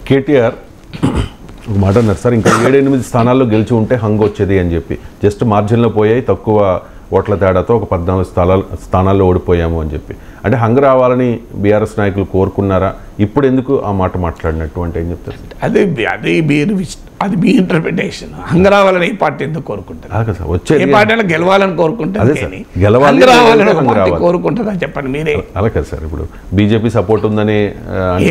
కేటీఆర్ ఒక మాట అన్నారు సార్, ఇంకా 7-8 స్థానాల్లో గెలిచి ఉంటే హంగ్ వచ్చేది అని చెప్పి. జస్ట్ మార్జిన్లో పోయాయి, తక్కువ ఓట్ల తేడాతో ఒక 14 స్థానాల్లో ఓడిపోయాము అని చెప్పి. అంటే హంగ్ రావాలని బీఆర్ఎస్ నాయకులు కోరుకున్నారా? ఇప్పుడు ఎందుకు ఆ మాట మాట్లాడినట్టు అంటే ఏం చెప్తారు? అది మీ ఇంటర్ప్రిటేషన్. హంగ్ రావాలని ఏ పార్టీ ఎందుకు కోరుకుంటుంది? వచ్చే పార్టీ గెలవాలని కోరుకుంటుంది, కోరుకుంటుందా చెప్పండి మీరే. అలా కదా సార్, ఇప్పుడు బీజేపీ సపోర్ట్ ఉందని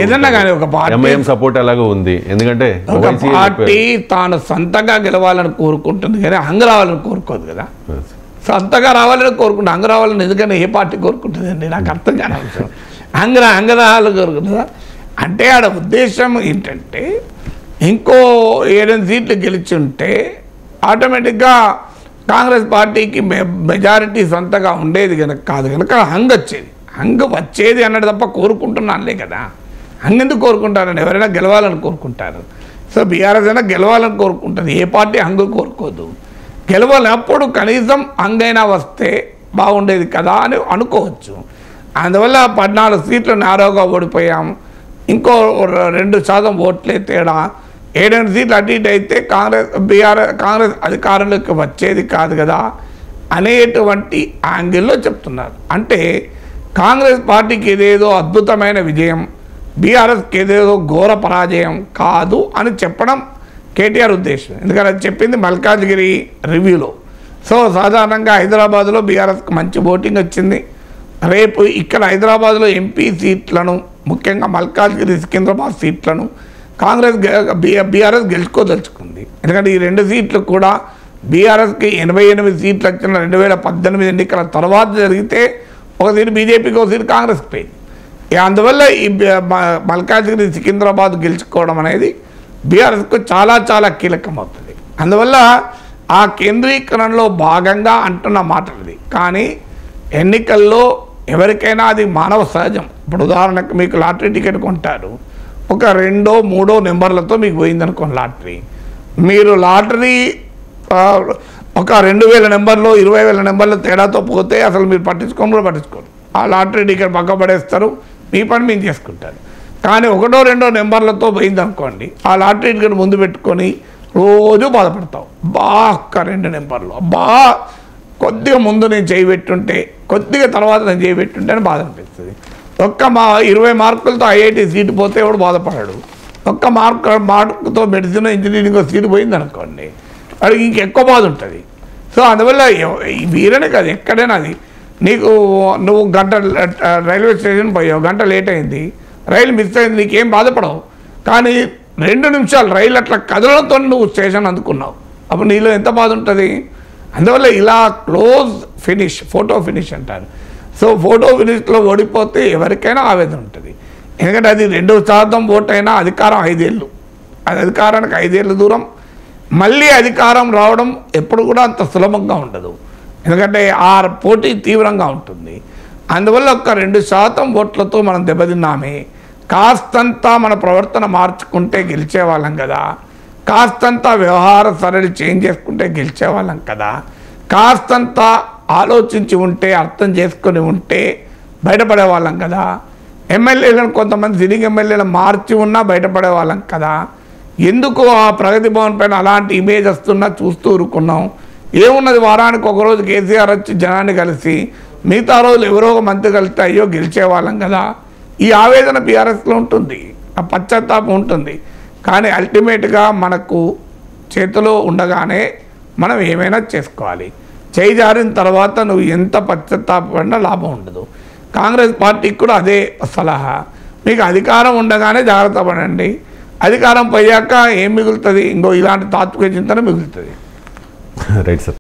ఏదన్నా కానీ ఒక ఎంఐఎం సపోర్ట్ ఎలాగో ఉంది. ఎందుకంటే ఒక పార్టీ తాను సొంతంగా గెలవాలని కోరుకుంటుంది కానీ హంగ్ రావాలని కోరుకోదు కదా. సొంతగా రావాలని కోరుకుంటుంది, హంగ్ రావాలని ఎందుకంటే ఏ పార్టీ కోరుకుంటుందండి? నాకు అర్థం కాని అంశం. హంగ్ రావాలని కోరుకుంటుందా అంటే ఆడ ఉద్దేశం ఏంటంటే ఇంకో 7 సీట్లు గెలిచి ఉంటే ఆటోమేటిక్గా కాంగ్రెస్ పార్టీకి మెజారిటీ సొంతగా ఉండేది కనుక కాదు కనుక హంగ్ వచ్చేది. హంగ్ వచ్చేది అన్నది తప్ప కోరుకుంటున్నానులే కదా. హంగ్ ఎందుకు కోరుకుంటారని ఎవరైనా గెలవాలని కోరుకుంటారు. సో బీఆర్ఎస్ అయినా గెలవాలని కోరుకుంటుంది, ఏ పార్టీ హంగ్ కోరుకోదు. గెలవనప్పుడు కనీసం హంగ్ అయినా వస్తే బాగుండేది కదా అని అనుకోవచ్చు. అందువల్ల 14 సీట్లు నారోగా ఓడిపోయాం, ఇంకో 2% ఓట్లే తేడా, 7 సీట్లు అటు ఇటు అయితే కాంగ్రెస్ అధికారంలోకి వచ్చేది కాదు కదా అనేటువంటి యాంగిల్లో చెప్తున్నారు. అంటే కాంగ్రెస్ పార్టీకి ఏదేదో అద్భుతమైన విజయం, బీఆర్ఎస్కి ఏదేదో ఘోర పరాజయం కాదు అని చెప్పడం కేటీఆర్ ఉద్దేశం. ఎందుకంటే అది చెప్పింది మల్కాజ్గిరి రివ్యూలో. సో సాధారణంగా హైదరాబాద్లో బీఆర్ఎస్కి మంచి ఓటింగ్ వచ్చింది. రేపు ఇక్కడ హైదరాబాద్లో ఎంపీ సీట్లను, ముఖ్యంగా మల్కాజ్గిరి సికింద్రాబాద్ సీట్లను బీఆర్ఎస్ గెలుచుకోదలుచుకుంది. ఎందుకంటే ఈ 2 సీట్లు కూడా బీఆర్ఎస్కి 88 సీట్లు వచ్చిన 2018 ఎన్నికల తర్వాత జరిగితే ఒక సీటు బీజేపీకి, ఒక సీటు కాంగ్రెస్కి పోయింది. అందువల్ల ఈ మల్కాజ్గిరి సికింద్రాబాద్ గెలుచుకోవడం అనేది బీఆర్ఎస్కు చాలా చాలా కీలకం అవుతుంది. అందువల్ల ఆ కేంద్రీకరణలో భాగంగా అంటున్న మాటలది. కానీ ఎన్నికల్లో ఎవరికైనా అది మానవ సహజం. ఇప్పుడు ఉదాహరణకు మీకు లాటరీ టికెట్ కొంటారు, ఒక 2, 3 నెంబర్లతో మీకు పోయిందనుకోండి లాటరీ. మీరు లాటరీ ఒక 2000 నెంబర్లో 20,000 నెంబర్ల తేడాతో పోతే అసలు మీరు పట్టించుకోరు. ఆ లాటరీ టికెట్ పక్క పడేస్తారు, మీ పని మీరు చేసుకుంటారు. కానీ 1, 2 నెంబర్లతో పోయిందనుకోండి, ఆ లాటరీ టికెట్ ముందు పెట్టుకొని రోజు బాధపడతావు. ఒక్క 2 నెంబర్లు కొద్దిగా ముందు నేను చేయబెట్టుంటే, కొద్దిగా తర్వాత నేను చేయబెట్టుంటే అని బాధ అనిపిస్తుంది. 20 మార్కులతో ఐఐటి సీటు పోతే ఎవడు బాధపడాడు. 1 మార్కుతో మెడిసిన్ ఇంజనీరింగ్ సీటు పోయింది అనుకోండి, వాడికి ఇంకెక్కువ బాధ ఉంటుంది. సో అందువల్ల వీరనే కాదు, ఎక్కడైనా అది నువ్వు గంట రైల్వే స్టేషన్ పోయావు, గంట లేట్ అయింది, రైలు మిస్ అయింది, నీకేం బాధపడవు. కానీ 2 నిమిషాలు రైలు అట్లా కదలడంతో నువ్వు స్టేషన్ అందుకున్నావు, అప్పుడు నీలో ఎంత బాధ ఉంటుంది. అందువల్ల ఇలా క్లోజ్ ఫినిష్, ఫోటో ఫినిష్ అంటారు. సో ఫోటో ఫినిష్లో ఓడిపోతే ఎవరికైనా ఆవేదన ఉంటుంది. ఎందుకంటే అది 2% ఓటు అయినా అధికారం 5 ఏళ్ళు, అది అధికారానికి 5 ఏళ్ళు దూరం. మళ్ళీ అధికారం రావడం ఎప్పుడు కూడా అంత సులభంగా ఉండదు, ఎందుకంటే ఆ పోటీ తీవ్రంగా ఉంటుంది. అందువల్ల ఒక 2% ఓట్లతో మనం దెబ్బతిన్నామే. కాస్తంతా మన ప్రవర్తన మార్చుకుంటే గెలిచేవాళ్ళం కదా, కాస్తంతా వ్యవహార సరళి చేంజ్ చేసుకుంటే గెలిచేవాళ్ళం కదా, కాస్తంత ఆలోచించి ఉంటే, అర్థం చేసుకొని ఉంటే బయటపడేవాళ్ళం కదా. ఎమ్మెల్యేలను కొంతమంది సిట్టింగ్ ఎమ్మెల్యేలను మార్చి ఉన్నా బయటపడేవాళ్ళం కదా. ఎందుకు ఆ ప్రగతి భవన్ పైన అలాంటి ఇమేజ్ వస్తున్నా చూస్తూ ఊరుకున్నాం? ఏమున్నది, వారానికి ఒకరోజు కేసీఆర్ వచ్చి జనాన్ని కలిసి, మిగతా రోజులు ఎవరో ఒక మంత్రి కలిస్తే అయ్యో గెలిచేవాళ్ళం కదా. ఈ ఆవేదన బీఆర్ఎస్లో ఉంటుంది, ఆ పశ్చాత్తాపం ఉంటుంది. కానీ అల్టిమేట్గా మనకు చేతిలో ఉండగానే మనం ఏమైనా చేసుకోవాలి. చేయి జారిన తర్వాత నువ్వు ఎంత పశ్చాత్తాపడినా లాభం ఉండదు. కాంగ్రెస్ పార్టీకి కూడా అదే సలహా, మీకు అధికారం ఉండగానే జాగ్రత్త పడండి, అధికారం పోయాక ఏం మిగులుతుంది? ఇంకో ఇలాంటి తాత్విక చింతన మిగులుతుంది. Right sir.